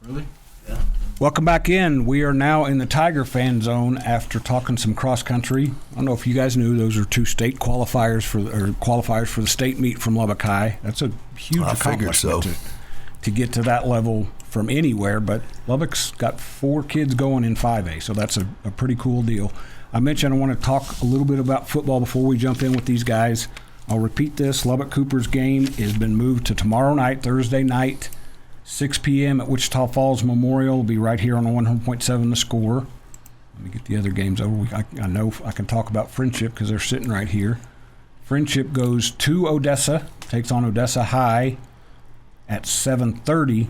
Really? Yeah. Welcome back in. We are now in the Tiger fan zone after talking some cross country. I don't know if you guys knew those are two state qualifiers for the state meet from Lubbock High. That's a huge accomplishment to get to that level from anywhere. But Lubbock's got 4 kids going in 5A, so that's a pretty cool deal. I mentioned I want to talk a little bit about football before we jump in with these guys. I'll repeat this. Lubbock Cooper's game has been moved to tomorrow night, Thursday night. 6 p.m. at Wichita Falls Memorial. Will be right here on 100.7 The Score. Let me get the other games over. I know I can talk about Friendship because they're sitting right here. Friendship goes to Odessa, takes on Odessa High at 7:30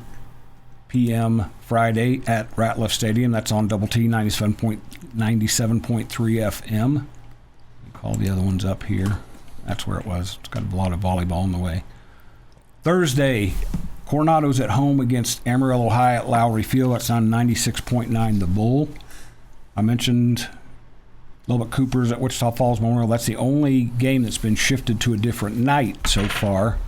p.m. Friday at Ratliff Stadium. That's on Double T 97.3 FM. Call the other ones up here. That's where it was. It's got a lot of volleyball in the way. Thursday, Coronado's at home against Amarillo High at Lowry Field. That's on 96.9 The Bull. I mentioned Lubbock Cooper's at Wichita Falls Memorial. That's the only game that's been shifted to a different night so far.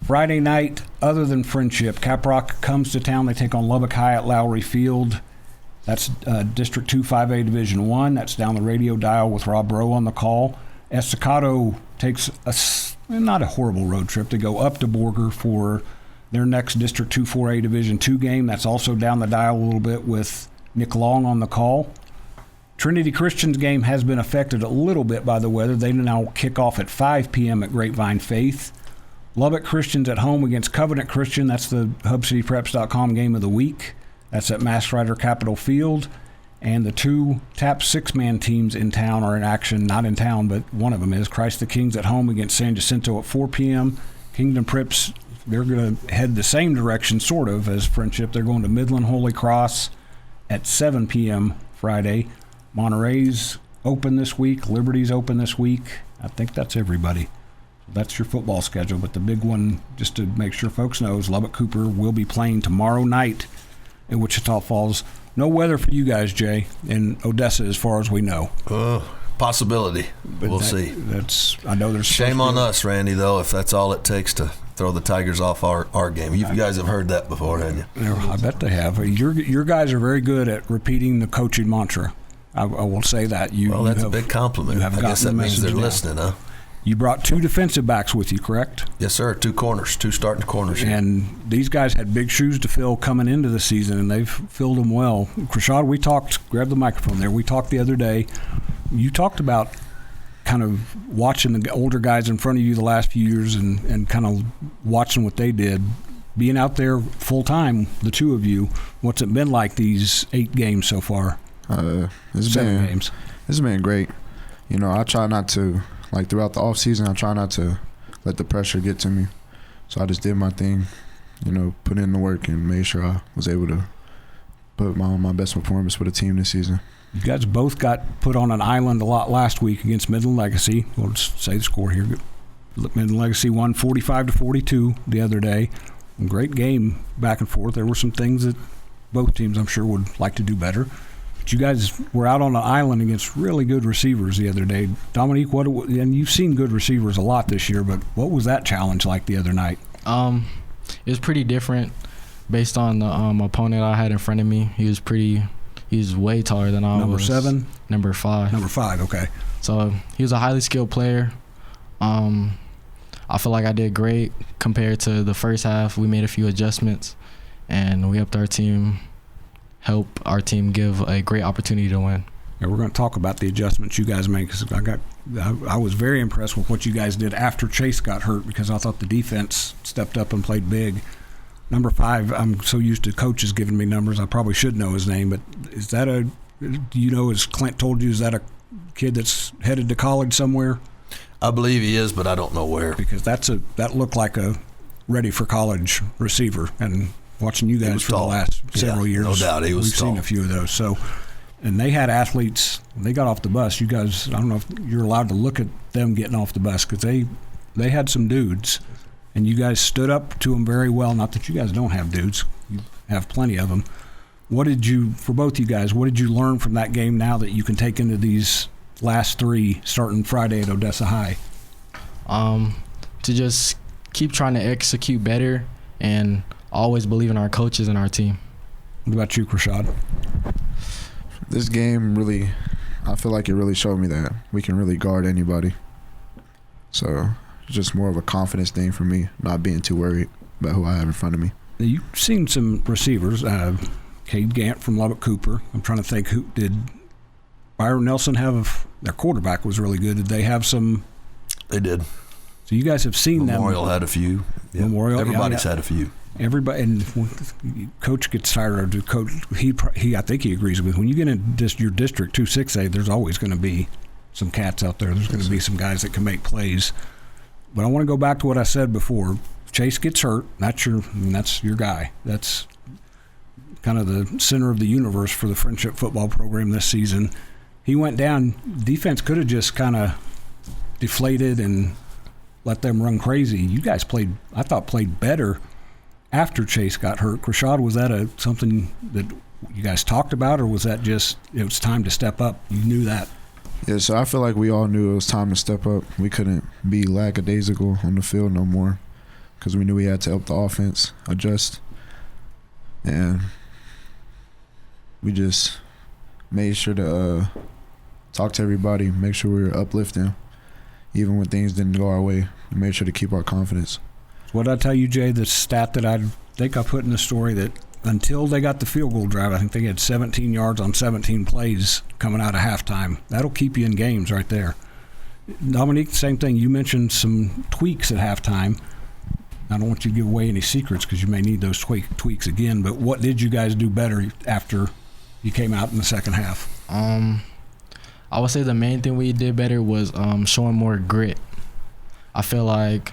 Friday night, other than Friendship, Caprock comes to town. They take on Lubbock High at Lowry Field. That's District 2 5A Division 1. That's down the radio dial with Rob Rowe on the call. Estacado takes not a horrible road trip. They go up to Borger for their next District 2 4A Division 2 game. That's also down the dial a little bit with Nick Long on the call. Trinity Christian's game has been affected a little bit by the weather. They now kick off at 5 p.m. at Grapevine Faith. Lubbock Christian's at home against Covenant Christian. That's the HubCityPreps.com game of the week. That's at Mass Rider Capitol Field. And the 2 TAP 6-man teams in town are in action. Not in town, but one of them is. Christ the Kings at home against San Jacinto at 4 p.m. Kingdom Preps, they're going to head the same direction, sort of, as Friendship. They're going to Midland Holy Cross at 7 p.m. Friday. Monterey's open this week. Liberty's open this week. I think that's everybody. That's your football schedule. But the big one, just to make sure folks know, is Lubbock Cooper will be playing tomorrow night in Wichita Falls. No weather for you guys, Jay, in Odessa as far as we know. Possibility. But we'll see. I know there's shame on us, Randy, though, if that's all it takes to throw the Tigers off our game. You guys have heard that before, haven't you? I bet they have. Your guys are very good at repeating the coaching mantra. I will say that. That's a big compliment. I guess that means they're listening, huh? You brought 2 defensive backs with you, correct? Yes, sir. 2 corners, 2 starting corners. And these guys had big shoes to fill coming into the season, and they've filled them well. Chrishaud, we talked, grab the microphone there, we talked the other day. You talked about kind of watching the older guys in front of you the last few years and kind of watching what they did. Being out there full-time, the 2 of you, what's it been like these 8 games so far? 7 games. It's been great. You know, I try not to, like throughout the off season, I try not to let the pressure get to me. So I just did my thing, you know, put in the work and made sure I was able to put my best performance for the team this season. You guys both got put on an island a lot last week against Midland Legacy. We'll just say the score here. Midland Legacy won 45-42 the other day. Great game back and forth. There were some things that both teams, I'm sure, would like to do better. But you guys were out on an island against really good receivers the other day. Dominique, and you've seen good receivers a lot this year, but what was that challenge like the other night? It was pretty different based on the opponent I had in front of me. He was way taller than I was. Number 7? Number 5. Number 5, okay. So he was a highly skilled player. I feel like I did great compared to the first half. We made a few adjustments, and we helped our team give a great opportunity to win. Yeah, we're going to talk about the adjustments you guys made, because I was very impressed with what you guys did after Chase got hurt, because I thought the defense stepped up and played big. Number 5, I'm so used to coaches giving me numbers, I probably should know his name, but is that as Clint told you, is that a kid that's headed to college somewhere? I believe he is, but I don't know where. Because that looked like a ready for college receiver, and watching you guys for the last several years, no doubt he was we've seen a few of those. So, and they had athletes. They got off the bus. You guys, I don't know if you're allowed to look at them getting off the bus, because they had some dudes, and you guys stood up to them very well. Not that you guys don't have dudes, you have plenty of them. For both you guys, what did you learn from that game now that you can take into these last 3 starting Friday at Odessa High? To just keep trying to execute better and always believe in our coaches and our team. What about you, Chrishaud? This game really, I feel like it really showed me that we can really guard anybody. So it's just more of a confidence thing for me, not being too worried about who I have in front of me. You've seen some receivers. Cade Gant from Lubbock Cooper. I'm trying to think, who did Byron Nelson have? Their quarterback was really good. Did they have some? They did. So you guys have seen Memorial had a few. Yeah. Memorial, Everybody's had a few. Everybody, and when Coach gets tired of the coach. I think he agrees with. When you get in your district 2-6A, there's always going to be some cats out there. There's going to be some guys that can make plays. But I want to go back to what I said before. Chase gets hurt. That's your guy. That's kind of the center of the universe for the Friendship football program this season. He went down. Defense could have just kind of deflated and let them run crazy. You guys played better after Chase got hurt. Chrishaud, was that something that you guys talked about, or was that just it was time to step up? You knew that. Yeah, so I feel like we all knew it was time to step up. We couldn't be lackadaisical on the field no more because we knew we had to help the offense adjust. And we just made sure to talk to everybody, make sure we were uplifting. Even when things didn't go our way, we made sure to keep our confidence. What did I tell you, Jay, the stat that I think I put in the story, that until they got the field goal drive, I think they had 17 yards on 17 plays coming out of halftime. That'll keep you in games right there. Dominique, same thing. You mentioned some tweaks at halftime. I don't want you to give away any secrets because you may need those tweaks again, but what did you guys do better after you came out in the second half? I would say the main thing we did better was showing more grit. I feel like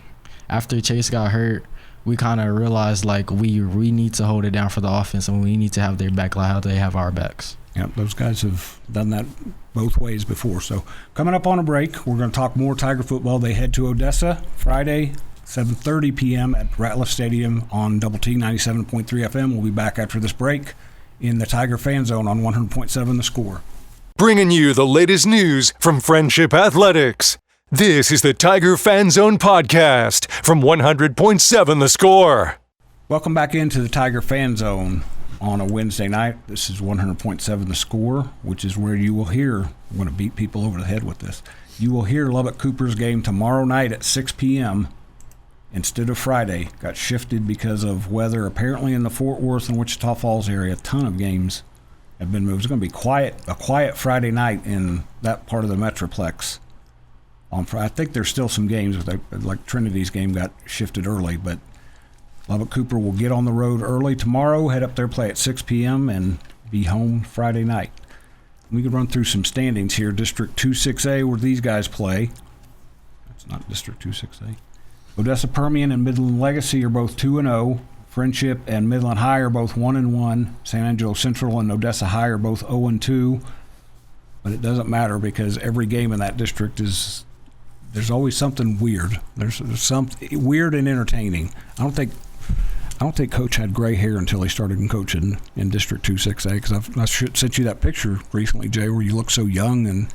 after Chase got hurt, we kind of realized like we need to hold it down for the offense and we need to have their back like how they have our backs. Yeah, those guys have done that both ways before. So coming up on a break, we're going to talk more Tiger football. They head to Odessa Friday, 7:30 p.m. at Ratliff Stadium on Double T 97.3 FM. We'll be back after this break in the Tiger Fan Zone on 100.7 The Score. Bringing you the latest news from Friendship Athletics. This is the Tiger Fan Zone podcast from 100.7 The Score. Welcome back into the Tiger Fan Zone on a Wednesday night. This is 100.7 The Score, which is where you will hear, I'm going to beat people over the head with this, you will hear Lubbock Cooper's game tomorrow night at 6 p.m. instead of Friday. Got shifted because of weather. Apparently in the Fort Worth and Wichita Falls area, a ton of games have been moved. It's going to be a quiet Friday night in that part of the Metroplex. I think there's still some games, like Trinity's game got shifted early, but Lubbock Cooper will get on the road early tomorrow, head up there, play at 6 p.m., and be home Friday night. We could run through some standings here. District 2-6A, where these guys play. That's not District 2-6A. Odessa Permian and Midland Legacy are both 2-0. Friendship and Midland High are both 1-1. San Angelo Central and Odessa High are both 0-2. But it doesn't matter because every game in that district there's always something weird. There's something weird and entertaining. I don't think Coach had gray hair until he started coaching in District 2-6A, because I sent you that picture recently, Jay, where you look so young and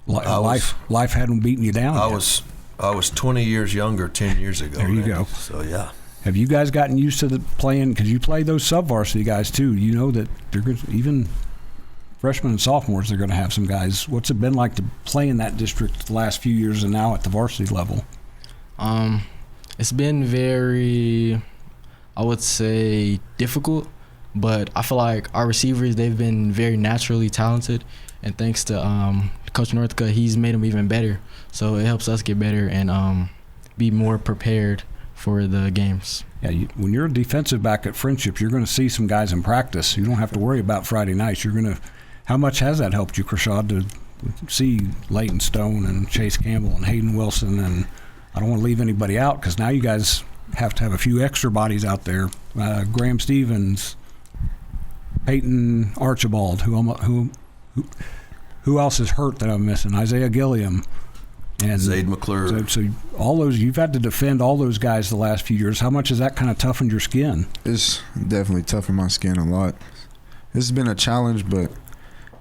life hadn't beaten you down. I was 20 years younger 10 years ago. There you go. So, yeah. Have you guys gotten used to the playing? Because you play those sub-varsity guys, too. You know that they're even freshmen and sophomores, they're going to have some guys. What's it been like to play in that district the last few years and now at the varsity level? It's been very, I would say, difficult, but I feel like our receivers, they've been very naturally talented, and thanks to Coach Northcutt, he's made them even better. So it helps us get better and be more prepared for the games. Yeah, when you're a defensive back at Friendship, you're going to see some guys in practice. You don't have to worry about Friday nights. How much has that helped you, Chrishaud, to see Leighton Stone and Chase Campbell and Hayden Wilson? And I don't want to leave anybody out because now you guys have to have a few extra bodies out there. Graham Stevens, Peyton Archibald, who else is hurt that I'm missing? Isaiah Gilliam. And Zaid McClure. So all those, you've had to defend all those guys the last few years. How much has that kind of toughened your skin? It's definitely toughened my skin a lot. It's been a challenge, but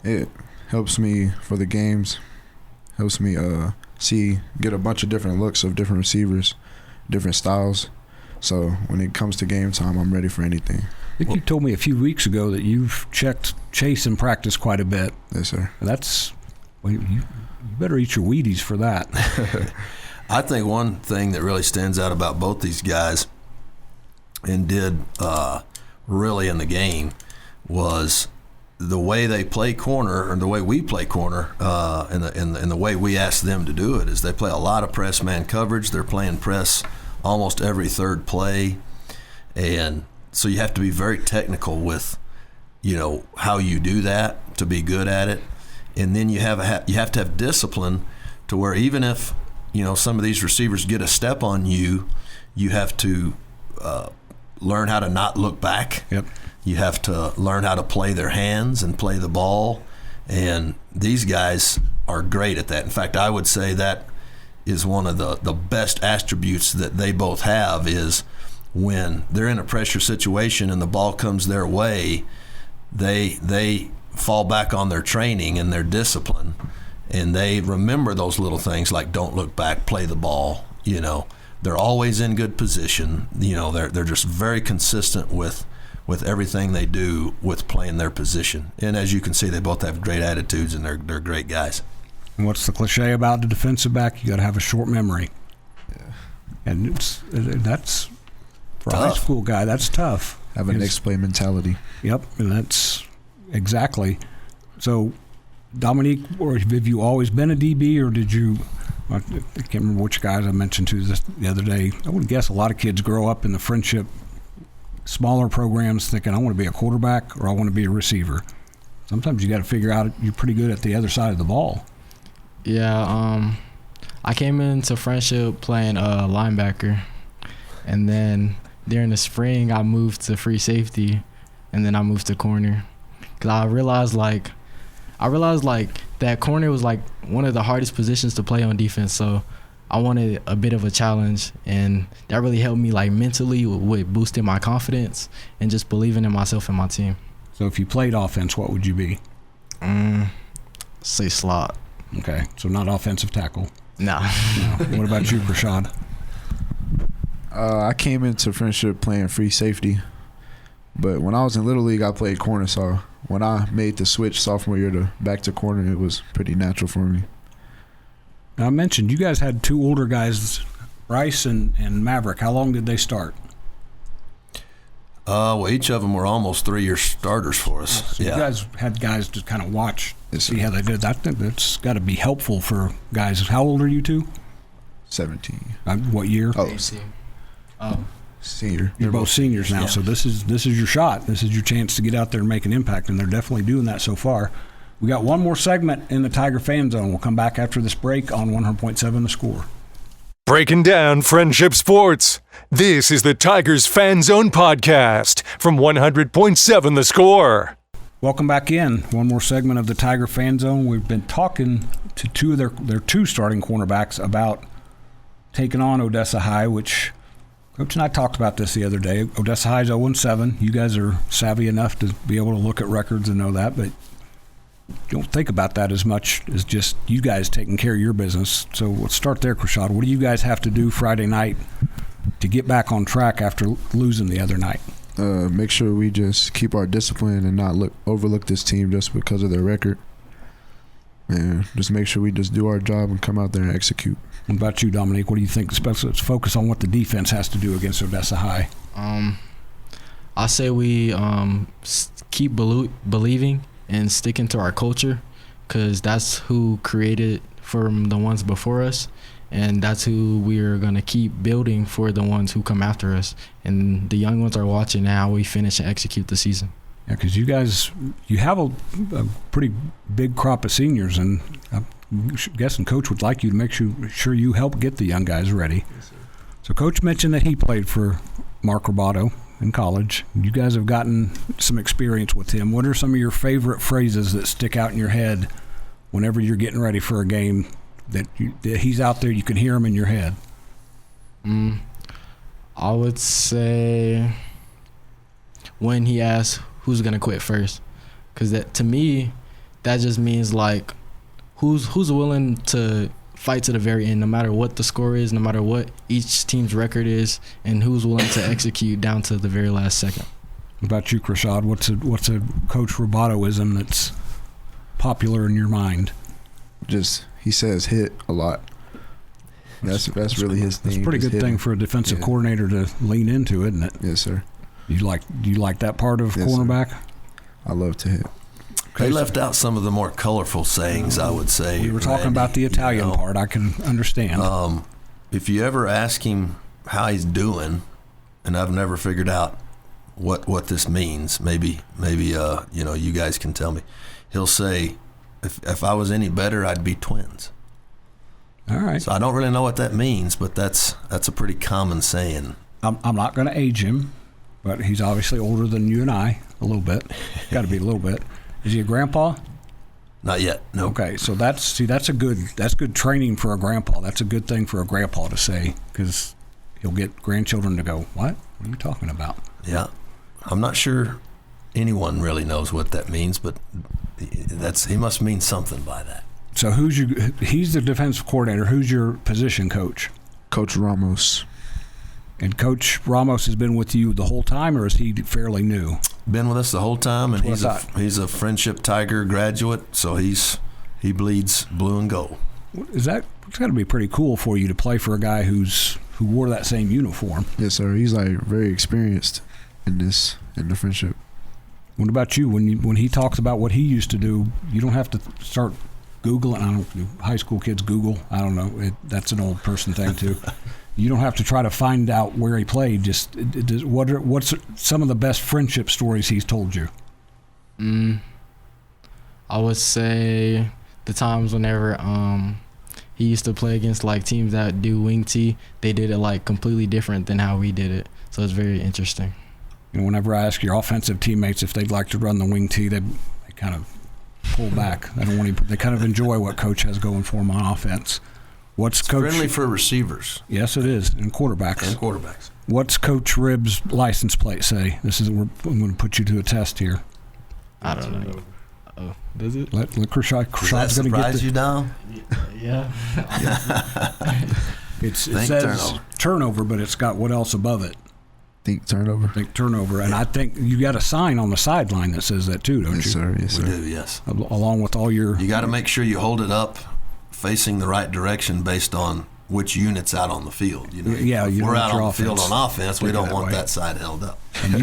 it helps me for the games, helps me get a bunch of different looks of different receivers, different styles. So when it comes to game time, I'm ready for anything. I think you told me a few weeks ago that you've checked Chase in practice quite a bit. Yes, sir. You better eat your Wheaties for that. I think one thing that really stands out about both these guys and did really in the game was the way they play corner, or the way we play corner, and the way we ask them to do it is they play a lot of press man coverage. They're playing press almost every third play, and so you have to be very technical with, how you do that to be good at it, and then you have to have discipline to where even if some of these receivers get a step on you, you have to learn how to not look back. Yep. You have to learn how to play their hands and play the ball, and these guys are great at that. In fact, I would say that is one of the best attributes that they both have is when they're in a pressure situation and the ball comes their way, they fall back on their training and their discipline, and they remember those little things like don't look back, play the ball. They're always in good position. They're just very consistent with everything they do with playing their position. And as you can see, they both have great attitudes, and they're great guys. And what's the cliche about the defensive back? You got to have a short memory. Yeah. And that's for a Tough. high school guy. That's tough. Have a next play mentality. Yep, and that's exactly. So, Dominique, or have you always been a DB, or did you? I can't remember which guys I mentioned to this the other day. I would guess a lot of kids grow up in the friendship, smaller programs, thinking I want to be a quarterback or I want to be a receiver. Sometimes you got to figure out you're pretty good at the other side of the ball. Yeah, I came into friendship playing linebacker, and then during the spring I moved to free safety, and then I moved to corner, because I realized that corner was like one of the hardest positions to play on defense. So I wanted a bit of a challenge, and that really helped me like mentally with boosting my confidence and just believing in myself and my team. So if you played offense, what would you be? Say slot. Okay, so not offensive tackle. Nah. No. What about you, Chrishaud? I came into friendship playing free safety, but when I was in Little League, I played corner. So when I made the switch sophomore year to back to corner, it was pretty natural for me. Now, I mentioned you guys had two older guys, Bryce and Maverick. How long did they start? Well, each of them were almost 3-year starters for us. So you guys had guys to kind of watch, see how they did. I think that's got to be helpful for guys. How old are you two? 17. What year? Senior. You're both seniors now, so this is your shot. This is your chance to get out there and make an impact, and they're definitely doing that so far. We got one more segment in the Tiger Fan Zone. We'll come back after this break on 100.7 The Score. Breaking down friendship sports. This is the Tigers Fan Zone podcast from 100.7 The Score. Welcome back in. One more segment of the Tiger Fan Zone. We've been talking to two of their two starting cornerbacks about taking on Odessa High, which Coach and I talked about this the other day. Odessa High is 0-7. You guys are savvy enough to be able to look at records and know that, but you don't think about that as much as just you guys taking care of your business. So let's start there, Chrishaud. What do you guys have to do Friday night to get back on track after losing the other night? Make sure we just keep our discipline and not overlook this team just because of their record. And just make sure we just do our job and come out there and execute. What about you, Dominique? What do you think? Especially let's focus on what the defense has to do against Odessa High. I say we keep believing and sticking to our culture, because that's who created from the ones before us, and that's who we're going to keep building for the ones who come after us. And the young ones are watching how we finish and execute the season. Yeah, because you have a pretty big crop of seniors, and I'm guessing Coach would like you to make sure you help get the young guys ready. Yes, sir. So Coach mentioned that he played for Mark Robato in college. You guys have gotten some experience with him. What are some of your favorite phrases that stick out in your head whenever you're getting ready for a game that he's out there, you can hear him in your head? I would say when he asks who's going to quit first, because that, to me, that just means like who's willing to fight to the very end, no matter what the score is, no matter what each team's record is, and who's willing to execute down to the very last second. What about you, Chrishaud? What's a Coach Robotoism that's popular in your mind? Just he says hit a lot. That's really his thing. It's a pretty good thing for a defensive coordinator to lean into, isn't it? Yes, sir. Do you like that part of cornerback? Sir. I love to hit. They left out some of the more colorful sayings, I would say. We were talking about the Italian part. I can understand. If you ever ask him how he's doing, and I've never figured out what this means, maybe you guys can tell me. He'll say, if I was any better, I'd be twins. All right. So I don't really know what that means, but that's a pretty common saying. I'm not going to age him, but he's obviously older than you and I a little bit. Got to be a little bit. Is he a grandpa? Not yet. No. Okay, so that's good training for a grandpa. That's a good thing for a grandpa to say, because he'll get grandchildren to go, "What? What are you talking about?" Yeah, I'm not sure anyone really knows what that means, but he must mean something by that. So he's the defensive coordinator. Who's your position coach? Coach Ramos. And Coach Ramos has been with you the whole time, or is he fairly new? Been with us the whole time, and he's a Friendship Tiger graduate, so he bleeds blue and gold. It's got to be pretty cool for you to play for a guy who wore that same uniform. Yes, sir. He's very experienced in the friendship. What about you? When he talks about what he used to do, you don't have to start Googling. I don't know. High school kids Google. I don't know. That's an old person thing too. You don't have to try to find out where he played. Just what's some of the best friendship stories he's told you? I would say the times whenever he used to play against like teams that do wing tee, they did it like completely different than how we did it. So it's very interesting. Whenever I ask your offensive teammates if they'd like to run the wing tee, they kind of pull back. They kind of enjoy what coach has going for them on offense. It's friendly for receivers. Yes, it is, and quarterbacks. What's Coach Ribb's license plate say? I'm going to put you to a test here. I don't know. Oh, does it? Let Chrishaud's going to get surprise you down? Yeah. It says turnover, but it's got what else above it? Think turnover. And I think you got a sign on the sideline that says that too, don't you? Yes, sir. Yes, sir. We do, yes. Along with all your... You got to make sure you hold it up facing the right direction based on which unit's out on the field. If we're out on the field on offense, we don't want that side held up. And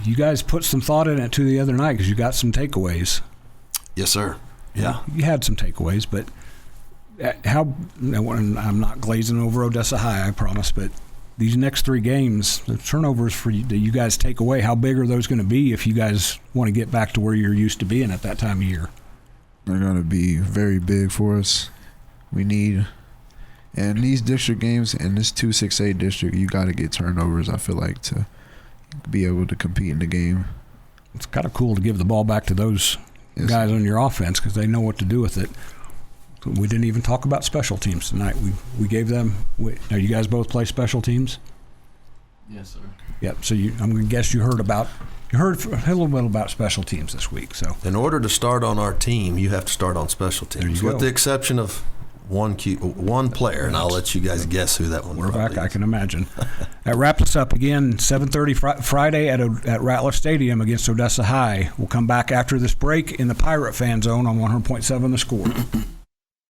you guys put some thought in it too the other night because you got some takeaways. Yes, sir. Yeah. You had some takeaways, but I'm not glazing over Odessa High, I promise, but these next 3 games, the turnovers that you guys take away, how big are those going to be if you guys want to get back to where you're used to being at that time of year? They're going to be very big for us. We need, and these district games in this 2-6-8 district, you got to get turnovers, I feel like, to be able to compete in the game. It's kind of cool to give the ball back to those guys on your offense because they know what to do with it. We didn't even talk about special teams tonight. We gave them. Now you guys both play special teams. Yes, sir. Yep. So I'm going to guess you heard a little bit about special teams this week. So in order to start on our team, you have to start on special teams, with the exception of one player, and I'll let you guys guess who that one is. We're back, I can imagine. That wraps us up again, 7:30 Friday at Rattler Stadium against Odessa High. We'll come back after this break in the Pirate Fan Zone on 100.7 The Score.